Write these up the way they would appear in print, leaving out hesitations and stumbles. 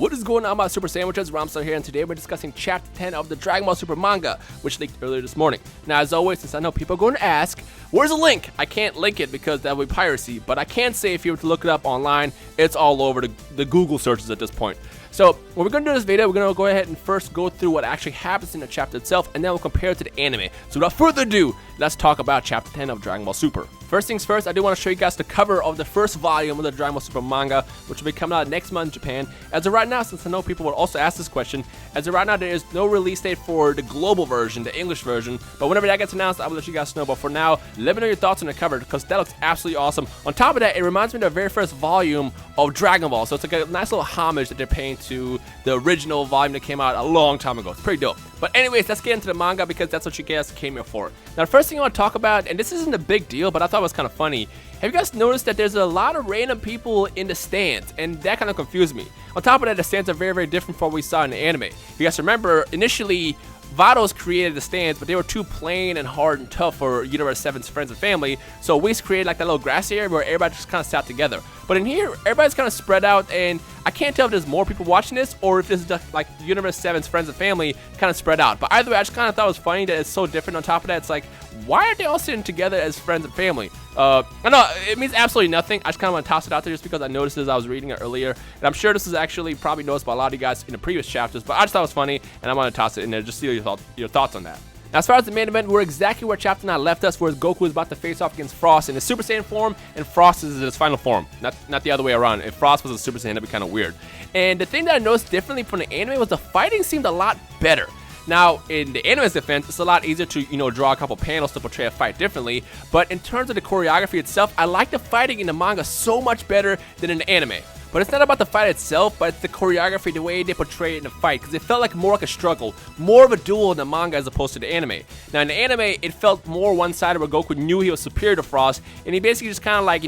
What is going on, my Super Sandwiches? Rhymestyle here, and today we're discussing Chapter 10 of the Dragon Ball Super manga, which leaked earlier this morning. Now, as always, since I know people are going to ask, where's the link? I can't link it because that would be piracy, but I can say if you were to look it up online, it's all over the Google searches at this point. So, what we're going to do in this video, we're going to go ahead and first go through what actually happens in the chapter itself, and then we'll compare it to the anime. So, without further ado, let's talk about Chapter 10 of Dragon Ball Super. First things first, I do want to show you guys the cover of the first volume of the Dragon Ball Super manga, which will be coming out next month in Japan. As of right now, since I know people will also ask this question, as of right now, there is no release date for the global version, the English version, but whenever that gets announced, I will let you guys know. But for now, let me know your thoughts on the cover, because that looks absolutely awesome. On top of that, it reminds me of the very first volume of Dragon Ball, so it's like a nice little homage that they're paying to the original volume that came out a long time ago. It's pretty dope. But anyways, let's get into the manga because that's what you guys came here for. Now, the first thing I want to talk about, and this isn't a big deal, but I thought it was kind of funny. Have you guys noticed that there's a lot of random people in the stands, and that kind of confused me. On top of that, the stands are very, very different from what we saw in the anime. If you guys remember, initially, Vados created the stands, but they were too plain and hard and tough for Universe 7's friends and family, so Whis created like that little grassy area where everybody just kind of sat together. But in here, everybody's kind of spread out, and I can't tell if there's more people watching this, or if this is just like Universe 7's friends and family kind of spread out. But either way, I just kind of thought it was funny that it's so different. On top of that, it's like, why aren't they all sitting together as friends and family? I know, it means absolutely nothing. I just kind of want to toss it out there just because I noticed it as I was reading it earlier. And I'm sure this is actually probably noticed by a lot of you guys in the previous chapters, but I just thought it was funny, and I want to toss it in there just to see your thoughts on that. Now, as far as the main event, we're exactly where Chapter 9 left us, where Goku is about to face off against Frost in his Super Saiyan form, and Frost is in his final form. Not the other way around. If Frost was a Super Saiyan, that'd be kind of weird. And the thing that I noticed differently from the anime was the fighting seemed a lot better. Now, in the anime's defense, it's a lot easier to, draw a couple panels to portray a fight differently, but in terms of the choreography itself, I like the fighting in the manga so much better than in the anime. But it's not about the fight itself, but it's the choreography, the way they portray it in the fight, because it felt like more like a struggle, more of a duel in the manga as opposed to the anime. Now, in the anime, it felt more one-sided where Goku knew he was superior to Frost, and he basically just kind of like,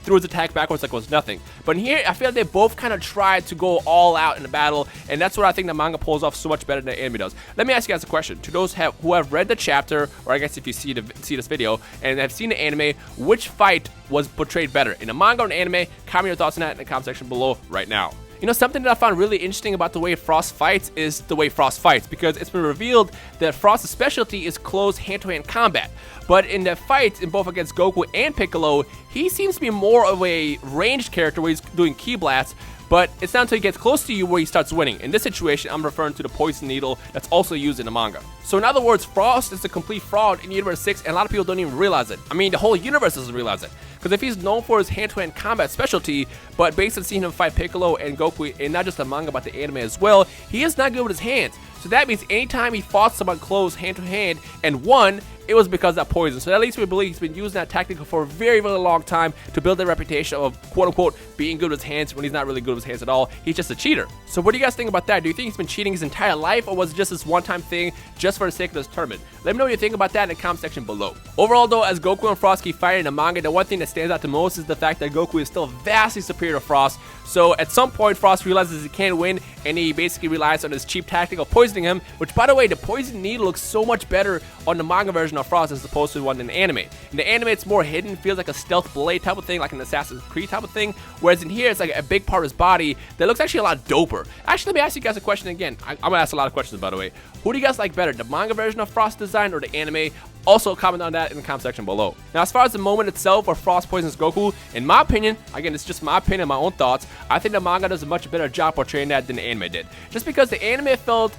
threw his attack backwards like it was nothing. But in here, I feel like they both kind of tried to go all out in the battle, and that's what I think the manga pulls off so much better than the anime does. Let me ask you guys a question. To those who have read the chapter, or I guess if you see this video, and have seen the anime, which fight was portrayed better, in the manga or in the anime? Comment your thoughts on that in the comment section below right now. Something that I found really interesting about the way Frost fights is the way Frost fights, because it's been revealed that Frost's specialty is close hand-to-hand combat. But in the fights, in both against Goku and Piccolo, he seems to be more of a ranged character where he's doing ki blasts, but it's not until he gets close to you where he starts winning. In this situation, I'm referring to the poison needle that's also used in the manga. So in other words, Frost is a complete fraud in Universe 6, and a lot of people don't even realize it. I mean, the whole universe doesn't realize it. Because if he's known for his hand-to-hand combat specialty, but based on seeing him fight Piccolo and Goku, and not just the manga but the anime as well, he is not good with his hands. So that means anytime he fought someone close hand-to-hand and won, it was because of that poison. So at least we believe he's been using that tactic for a very, very long time to build a reputation of, quote-unquote, being good with his hands when he's not really good with his hands at all. He's just a cheater. So what do you guys think about that? Do you think he's been cheating his entire life, or was it just this one-time thing just for the sake of this tournament? Let me know what you think about that in the comment section below. Overall, though, as Goku and Frost keep fighting in the manga, the one thing that stands out the most is the fact that Goku is still vastly superior to Frost. So at some point, Frost realizes he can't win, and he basically relies on his cheap tactic of poisoning him, which, by the way, the poison needle looks so much better on the manga version of Frost as opposed to the one in the anime. In the anime, it's more hidden, feels like a stealth blade type of thing, like an Assassin's Creed type of thing, whereas in here, it's like a big part of his body that looks actually a lot doper. Actually, let me ask you guys a question again. I'm going to ask a lot of questions, by the way. Who do you guys like better, the manga version of Frost design or the anime? Also, comment on that in the comment section below. Now, as far as the moment itself where Frost poisons Goku, in my opinion, again, it's just my opinion, my own thoughts, I think the manga does a much better job portraying that than the anime did. Just because the anime felt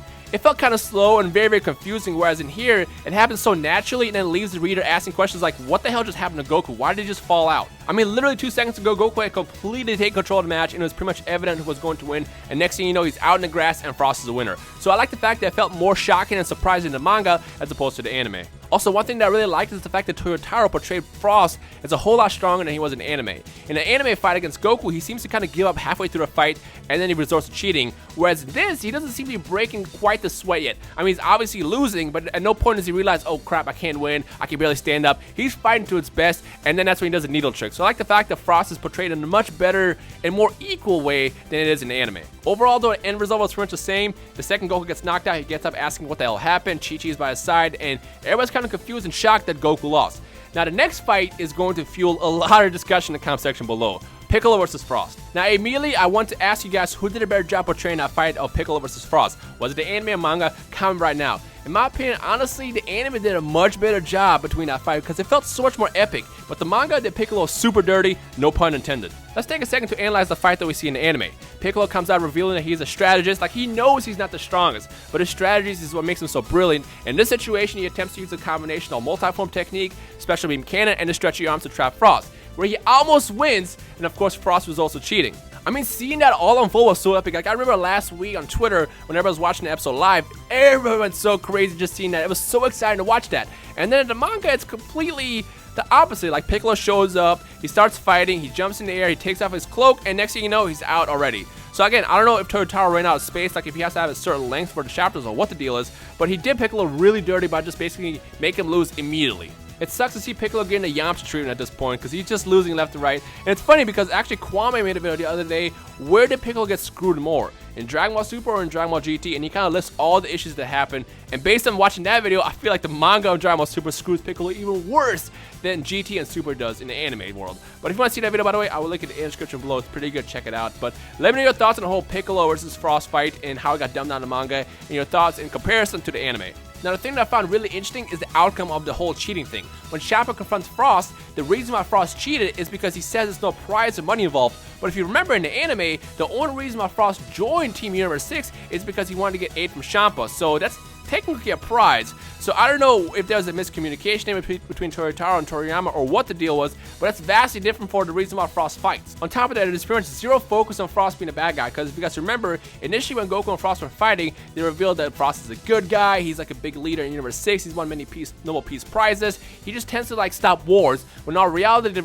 kind of slow and very, very confusing, whereas in here, it happens so naturally and then leaves the reader asking questions like, what the hell just happened to Goku? Why did he just fall out? I mean, literally 2 seconds ago, Goku had completely taken control of the match, and it was pretty much evident who was going to win, and next thing you know, he's out in the grass, and Frost is the winner. So I like the fact that it felt more shocking and surprising in the manga as opposed to the anime. Also, one thing that I really liked is the fact that Toyotaro portrayed Frost as a whole lot stronger than he was in anime. In the anime fight against Goku, he seems to kind of give up halfway through the fight, and then he resorts to cheating, whereas in this, he doesn't seem to be breaking quite the sweat yet. I mean, he's obviously losing, but at no point does he realize, oh crap, I can't win, I can barely stand up. He's fighting to its best, and then that's when he does a needle trick. So I like the fact that Frost is portrayed in a much better and more equal way than it is in the anime. Overall, though, the end result was pretty much the same. The second Goku gets knocked out, he gets up asking what the hell happened. Chi-Chi's by his side, and everybody's kind of confused and shocked that Goku lost. Now, the next fight is going to fuel a lot of discussion in the comment section below. Piccolo versus Frost. Now immediately I want to ask you guys who did a better job portraying that fight of Piccolo versus Frost. Was it the anime or manga? Comment right now. In my opinion, honestly, the anime did a much better job between that fight because it felt so much more epic, but the manga did Piccolo super dirty, no pun intended. Let's take a second to analyze the fight that we see in the anime. Piccolo comes out revealing that he's a strategist, like he knows he's not the strongest, but his strategies is what makes him so brilliant. In this situation, he attempts to use a combination of multi-form technique, special beam cannon, and the stretchy arms to trap Frost, where he almost wins, and of course Frost was also cheating. I mean, seeing that all unfold was so epic. Like, I remember last week on Twitter, whenever I was watching the episode live, everyone went so crazy just seeing that. It was so exciting to watch that. And then in the manga, it's completely the opposite. Like, Piccolo shows up, he starts fighting, he jumps in the air, he takes off his cloak, and next thing you know, he's out already. So again, I don't know if Toyotaro ran out of space, like if he has to have a certain length for the chapters or what the deal is, but he did Piccolo really dirty by just basically make him lose immediately. It sucks to see Piccolo getting a Yamcha treatment at this point because he's just losing left and right. And it's funny because actually Kwame made a video the other day, where did Piccolo get screwed more? In Dragon Ball Super or in Dragon Ball GT? And he kind of lists all the issues that happened. And based on watching that video, I feel like the manga of Dragon Ball Super screws Piccolo even worse than GT and Super does in the anime world. But if you want to see that video, by the way, I will link it in the description below. It's pretty good. Check it out. But let me know your thoughts on the whole Piccolo versus Frost fight and how it got dumbed down in the manga, and your thoughts in comparison to the anime. Now, the thing that I found really interesting is the outcome of the whole cheating thing. When Chapter confronts Frost, the reason why Frost cheated is because he says there's no prize or money involved. But if you remember in the anime, the only reason why Frost joined Team Universe 6 is because he wanted to get aid from Champa. So that's technically a prize. So I don't know if there was a miscommunication between Toyotaro and Toriyama or what the deal was, but that's vastly different for the reason why Frost fights. On top of that, it is pretty much zero focus on Frost being a bad guy, because if you guys remember, initially when Goku and Frost were fighting, they revealed that Frost is a good guy, he's like a big leader in Universe 6, he's won many Nobel Peace Prizes, he just tends to like stop wars, when in reality the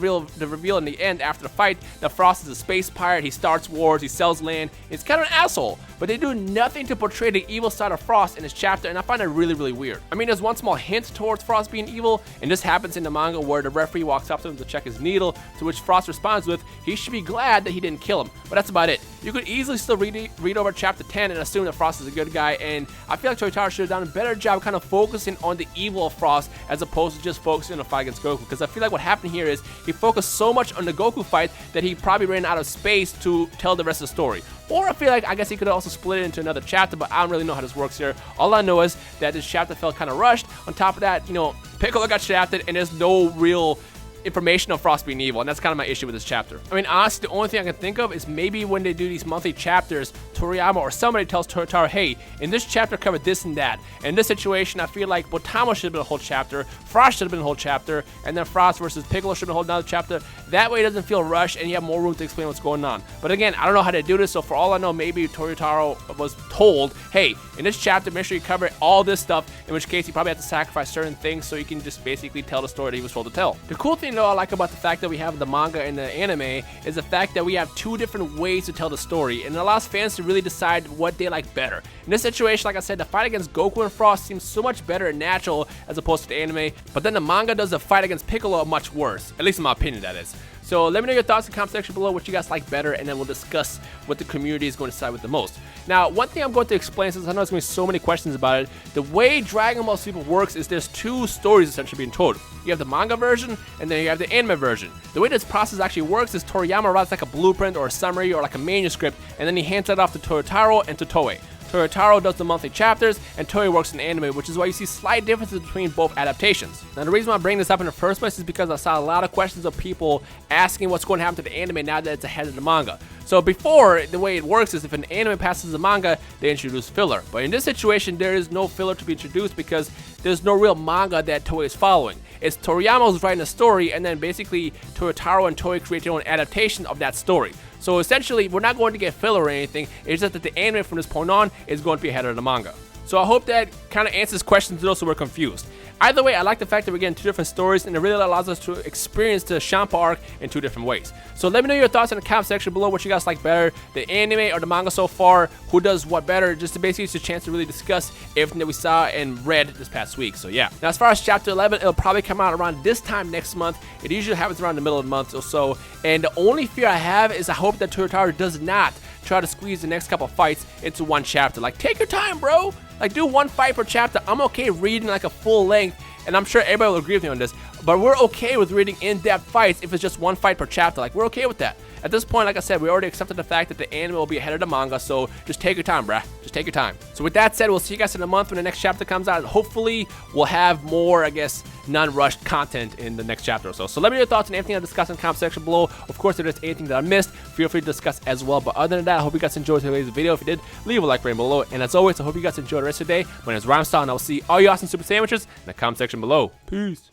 reveal in the end after the fight that Frost is a space pirate, he starts wars, he sells land, he's kind of an asshole, but they do nothing to portray the evil side of Frost in this chapter, and I find it really, really weird. I mean, there's one small hint towards Frost being evil, and this happens in the manga where the referee walks up to him to check his needle, to which Frost responds with, he should be glad that he didn't kill him, but that's about it. You could easily still read over chapter 10 and assume that Frost is a good guy, and I feel like Toyotaro should have done a better job kind of focusing on the evil of Frost as opposed to just focusing on the fight against Goku, because I feel like what happened here is he focused so much on the Goku fight that he probably ran out of space to tell the rest of the story. Or I feel like, I guess he could also split it into another chapter, but I don't really know how this works here. All I know is that this chapter felt kind of rushed. On top of that, you know, Piccolo got shafted, and there's no real information of Frost being evil, and that's kind of my issue with this chapter. I mean, honestly, the only thing I can think of is maybe when they do these monthly chapters, Toriyama or somebody tells Toyotaro, hey, in this chapter cover this and that. And in this situation, I feel like Botamo should have been a whole chapter, Frost should have been a whole chapter, and then Frost versus Piccolo should have been a whole another chapter. That way it doesn't feel rushed, and you have more room to explain what's going on. But again, I don't know how they do this, so for all I know, maybe Toyotaro was told, hey, in this chapter, make sure you cover all this stuff, in which case you probably have to sacrifice certain things so you can just basically tell the story that he was told to tell. The cool thing, though, I like about the fact that we have the manga and the anime is the fact that we have two different ways to tell the story, and it allows fans to really decide what they like better. In this situation, like I said, the fight against Goku and Frost seems so much better and natural as opposed to the anime, but then the manga does the fight against Piccolo much worse, at least in my opinion, that is. So let me know your thoughts in the comment section below, what you guys like better, and then we'll discuss what the community is going to side with the most. Now, one thing I'm going to explain, since I know there's going to be so many questions about it, the way Dragon Ball Super works is there's two stories essentially being told. You have the manga version, and then you have the anime version. The way this process actually works is Toriyama writes like a blueprint or a summary or like a manuscript, and then he hands it off to Toyotaro and to Toei. Toyotaro does the monthly chapters, and Toei works in the anime, which is why you see slight differences between both adaptations. Now, the reason why I bring this up in the first place is because I saw a lot of questions of people asking what's going to happen to the anime now that it's ahead of the manga. So before, the way it works is if an anime passes the manga, they introduce filler. But in this situation, there is no filler to be introduced because there's no real manga that Toei is following. It's Toriyama who's writing a story, and then basically Toyotaro and Toei create their own adaptation of that story. So essentially, we're not going to get filler or anything. It's just that the anime from this point on is going to be ahead of the manga. So I hope that kind of answers questions to those who were confused. Either way, I like the fact that we're getting two different stories, and it really allows us to experience the Champa arc in two different ways. So let me know your thoughts in the comment section below, what you guys like better, the anime or the manga so far, who does what better, just to basically use a chance to really discuss everything that we saw and read this past week. So yeah. Now, as far as chapter 11, it'll probably come out around this time next month. It usually happens around the middle of the month or so, and the only fear I have is I hope that Toyotaro does not try to squeeze the next couple fights into one chapter. Like, take your time, bro. Like, do one fight per chapter. I'm okay reading like a full length, and I'm sure everybody will agree with me on this, but we're okay with reading in-depth fights if it's just one fight per chapter. Like, we're okay with that. At this point, like I said, we already accepted the fact that the anime will be ahead of the manga, so just take your time, bruh. Just take your time. So with that said, we'll see you guys in a month when the next chapter comes out. Hopefully, we'll have more, I guess, non-rushed content in the next chapter or so. So let me know your thoughts on anything I discussed in the comment section below. Of course, if there's anything that I missed, feel free to discuss as well. But other than that, I hope you guys enjoyed today's video. If you did, leave a like rating below. And as always, I hope you guys enjoy the rest of the day. My name is Rhymestyle, and I will see all you awesome super sandwiches in the comment section below. Peace.